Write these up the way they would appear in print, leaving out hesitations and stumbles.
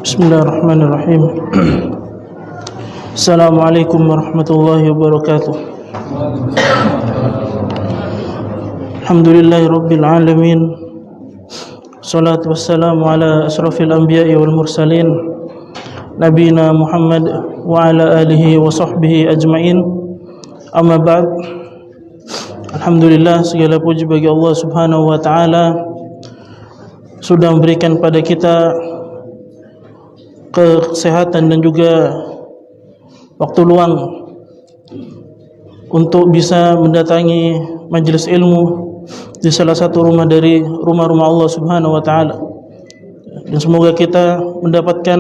Bismillahirrahmanirrahim. Assalamualaikum warahmatullahi wabarakatuh. Alhamdulillahi rabbil alamin. Salatu wassalamu ala asrafil anbiya'i wal mursalin, nabiyina Muhammad wa ala alihi wa sahbihi ajma'in. Amma ba'd. Alhamdulillah, segala puji bagi Allah Subhanahu wa taala sudah memberikan pada kita kesehatan dan juga waktu luang untuk bisa mendatangi majelis ilmu di salah satu rumah dari rumah-rumah Allah Subhanahu wa taala. Dan semoga kita mendapatkan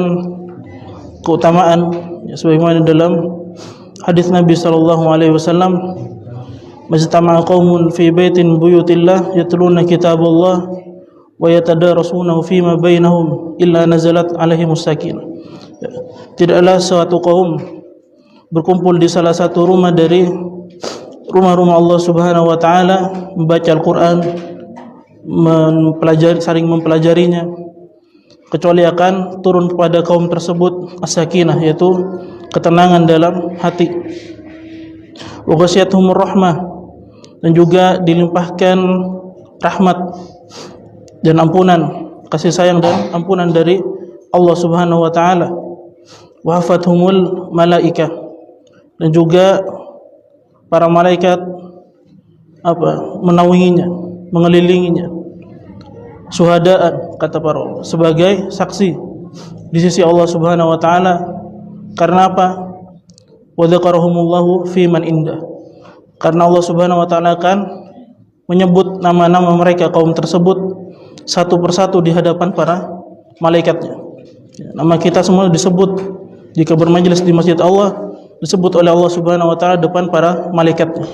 keutamaan sebagaimana dalam hadis Nabi sallallahu alaihi wasallam, "Majtama'a qaumun fi baitin buyutillah yatluna kitaballah wa yatadarasunahu fima bainahum illa nazalat alaihimus sakinah." Tidaklah suatu kaum berkumpul di salah satu rumah dari rumah-rumah Allah Subhanahu wa taala membaca Al-Qur'an, saling mempelajarinya, kecuali akan turun kepada kaum tersebut as-sakinah, yaitu ketenangan dalam hati. Wa ghasyiyatuhumur rahmah, dan juga dilimpahkan rahmat dan ampunan, kasih sayang dan ampunan dari Allah Subhanahu wa taala. Wa hafathumul malaikah, dan juga para malaikat menaunginya, mengelilinginya. Syuhadaan, kata para ulama, sebagai saksi di sisi Allah Subhanahu wa taala. Karena apa? Wa dzakarahumullahu fi man indah, karena Allah Subhanahu wa taala akan menyebut nama-nama mereka, kaum tersebut, satu persatu di hadapan para malaikatnya. Nama kita semua disebut jika bermajelis di masjid Allah, disebut oleh Allah Subhanahu wa taala depan para malaikatnya.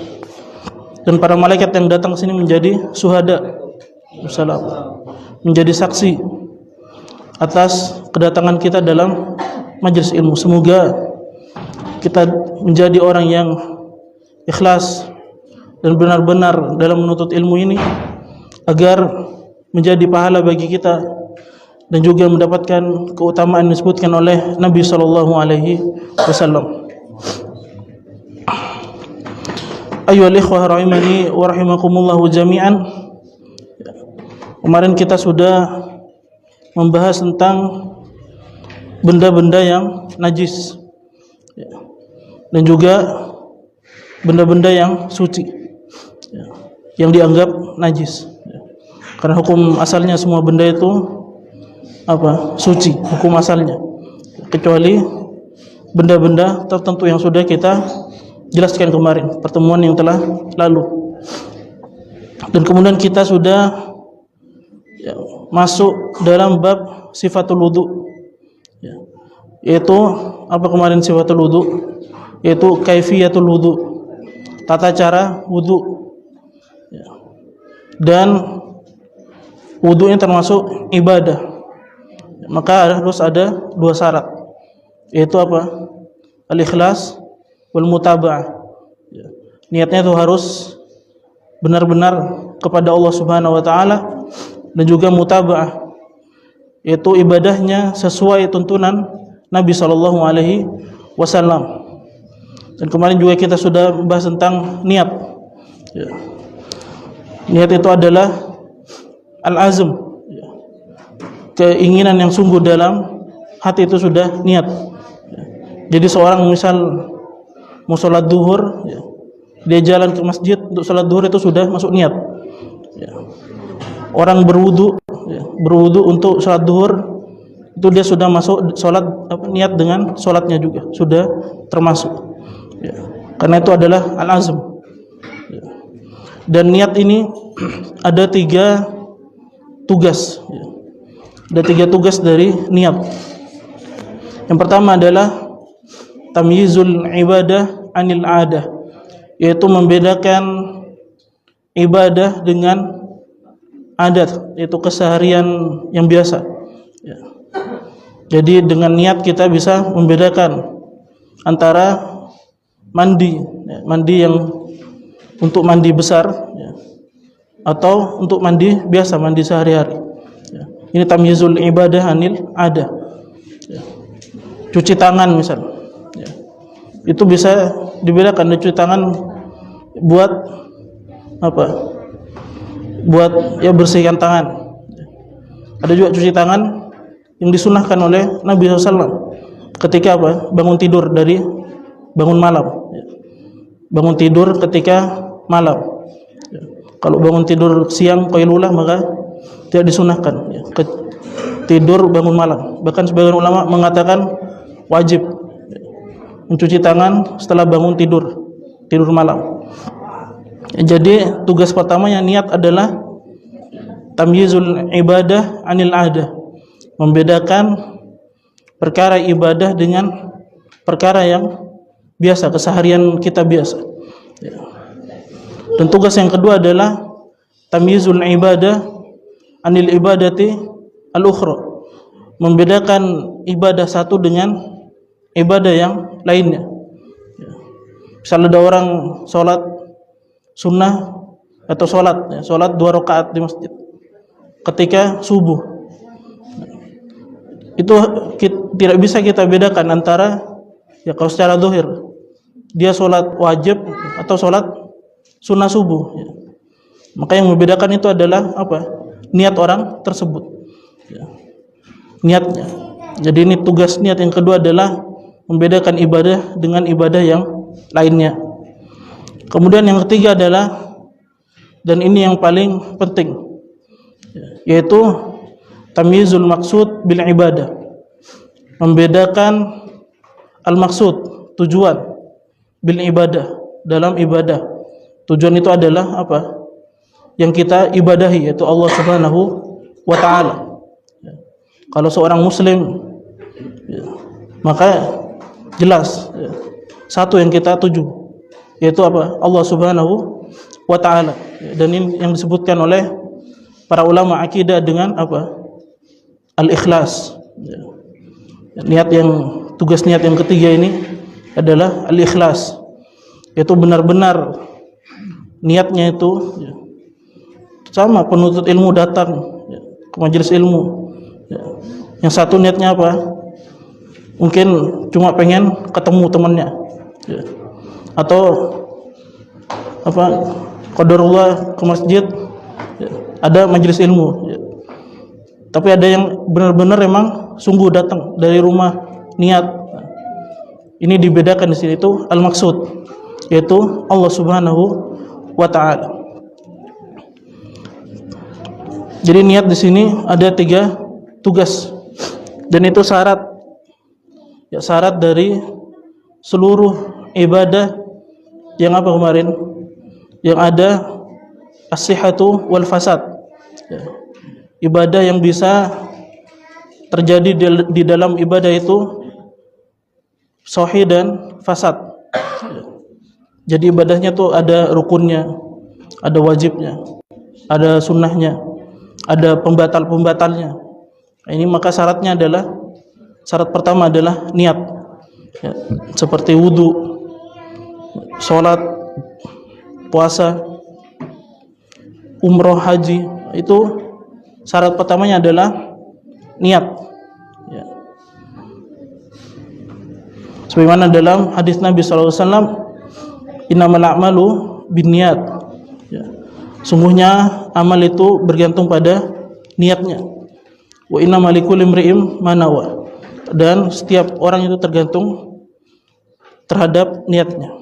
Dan para malaikat yang datang ke sini menjadi syuhada, menjadi saksi atas kedatangan kita dalam majelis ilmu. Semoga kita menjadi orang yang ikhlas dan benar-benar dalam menuntut ilmu ini, agar menjadi pahala bagi kita dan juga mendapatkan keutamaan yang disebutkan oleh Nabi sallallahu alaihi wasallam. Ayyuhal ikhwah rahimani wa rahimakumullahu jami'an. Kemarin kita sudah membahas tentang benda-benda yang najis dan juga benda-benda yang suci yang dianggap najis. Karena hukum asalnya semua benda itu suci, hukum asalnya, kecuali benda-benda tertentu yang sudah kita jelaskan kemarin, pertemuan yang telah lalu. Dan kemudian kita sudah masuk dalam bab sifatul wudu, yaitu apa kemarin sifatul wudu? Yaitu kaifiyatul wudu, tata cara wudu. Dan wudunya termasuk ibadah, maka harus ada dua syarat, yaitu apa? Al-ikhlas wal mutaba'ah. Niatnya itu harus benar-benar kepada Allah Subhanahu wa taala, dan juga mutaba'ah, yaitu ibadahnya sesuai tuntunan Nabi sallallahu alaihi wasallam. Dan kemarin juga kita sudah membahas tentang niat. Niat itu adalah al-azm, keinginan yang sungguh dalam hati, itu sudah niat. Jadi seorang misal mau sholat duhur, dia jalan ke masjid untuk sholat duhur, itu sudah masuk niat. Orang berwudu untuk sholat duhur, itu dia sudah masuk sholat, niat dengan sholatnya juga sudah termasuk. Karena itu adalah al-azm. Dan niat ini ada tiga tugas. Ada tiga tugas dari niat. Yang pertama adalah tamyizul ibadah anil adah, yaitu membedakan ibadah dengan adat, yaitu keseharian yang biasa. Jadi dengan niat kita bisa membedakan antara mandi yang untuk mandi besar, atau untuk mandi biasa, mandi sehari-hari. Ini tamyizul ibadah anil adah. cuci tangan misal, ya. Itu bisa dibedakan. Ada cuci tangan buat apa? Buat ya bersihkan tangan. Ada juga cuci tangan yang disunahkan oleh Nabi SAW ketika apa? Bangun tidur dari bangun malam. Bangun tidur ketika malam. Kalau bangun tidur siang qailulah maka tidak disunahkan. Tidur bangun malam. Bahkan sebagian ulama mengatakan wajib mencuci tangan setelah bangun tidur malam. Jadi tugas pertamanya niat adalah tamyizul ibadah anil adah, membedakan perkara ibadah dengan perkara yang biasa, keseharian kita biasa. Dan tugas yang kedua adalah tamyizul ibadah anil ibadati al-ukhra, membedakan ibadah satu dengan ibadah yang lainnya. Misalnya ada orang sholat sunnah atau sholat 2 rakaat di masjid ketika subuh, itu tidak bisa kita bedakan antara ya kalau secara zahir dia sholat wajib atau sholat sunnah subuh, ya. Maka yang membedakan itu adalah apa? Niat orang tersebut, ya. Niatnya. Jadi ini tugas niat yang kedua adalah membedakan ibadah dengan ibadah yang lainnya. Kemudian yang ketiga adalah, dan ini yang paling penting, yaitu tamyizul maksud bil ibadah, membedakan al maksud, tujuan, bil ibadah, dalam ibadah. Tujuan itu adalah apa? Yang kita ibadahi, yaitu Allah Subhanahu wa ta'ala. Kalau seorang muslim, maka jelas satu yang kita tuju, yaitu apa? Allah Subhanahu wa ta'ala. Dan ini yang disebutkan oleh para ulama akidah dengan apa? Al-ikhlas. Tugas niat yang ketiga ini adalah al-ikhlas, yaitu benar-benar niatnya itu sama penuntut ilmu datang ke majelis ilmu. Yang satu niatnya apa? Mungkin cuma pengen ketemu temannya, atau apa? Qadarullah ke masjid, ada majelis ilmu. Tapi ada yang benar-benar memang sungguh datang dari rumah, niat. Ini dibedakan di sini itu al-maksud, yaitu Allah Subhanahu wa ta'ala. Jadi niat di sini ada 3 tugas, dan itu syarat, ya, syarat dari seluruh ibadah yang apa kemarin, yang ada as-sihhatu wal fasad, ya. Ibadah yang bisa terjadi di dalam ibadah itu sahih dan fasad. Jadi ibadahnya tuh ada rukunnya, ada wajibnya, ada sunnahnya, ada pembatal-pembatalnya. Ini maka syaratnya adalah, syarat pertama adalah niat, ya, seperti wudu, sholat, puasa, umroh, haji. Itu syarat pertamanya adalah niat, ya. Sebagaimana dalam hadis Nabi SAW, innamal a'malu binniyat, ya. Sungguhnya amal itu bergantung pada niatnya. Wa innamal likulli imri'in ma nawa, dan setiap orang itu tergantung terhadap niatnya.